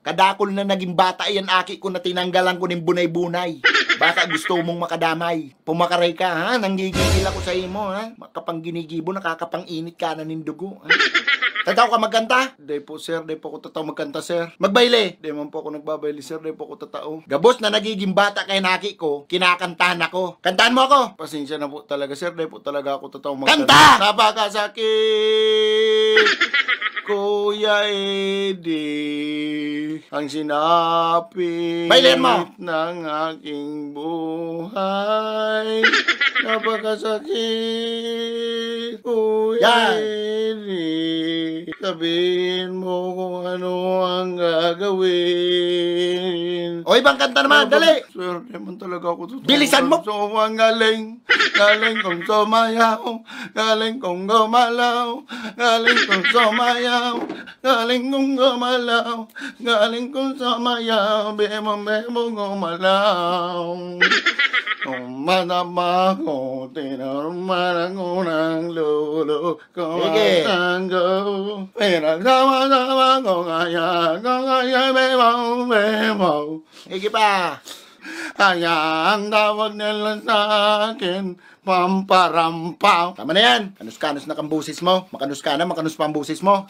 Kadakol na naging bata yan aki ko na tinanggalan ko ng bunay-bunay. Baka gusto mong makadamay. Pumakaray ka ha, nanggigigil ako sa imo ha. Makapang-ginigibo, nakakapang-init ka na ng dugo. Ha? Tataw ka magkanta? Di po sir, di po ako tataw magkanta sir. Magbayle? Di man po ako nagbabayle sir, di po ako tatao. Gabos na nagiging bata kay naki ko, kinakantahan ako. Kantahan mo ako? Pasensya na po talaga sir, di po talaga ako tataw magkanta. Kanta! Napakasakit! Kuya Eddie, ang sinapit ng aking buhay. Napakasakit, Kuya Eddie. Sabihin mo kung ano ang gagawin. O ibang kanta naman, dali! Sir, naman talaga ako tutulong. Bilisan mo! So, ang galing kong sumayaw, galing kong gumalaw, galing kong sumayaw, galing kong gumalaw, galing kong sumayaw, bemo gumalaw. Umanama ko, tinaruman ako ng lolo ko matanggo. Pinagsama-sama ko kaya, bemo. Sige pa. Kaya ang tawag nila sa akin, pamparampaw. Tama na yan. Kanus-kanus na kang busis mo. Makanus ka na, makanus pa ang busis mo.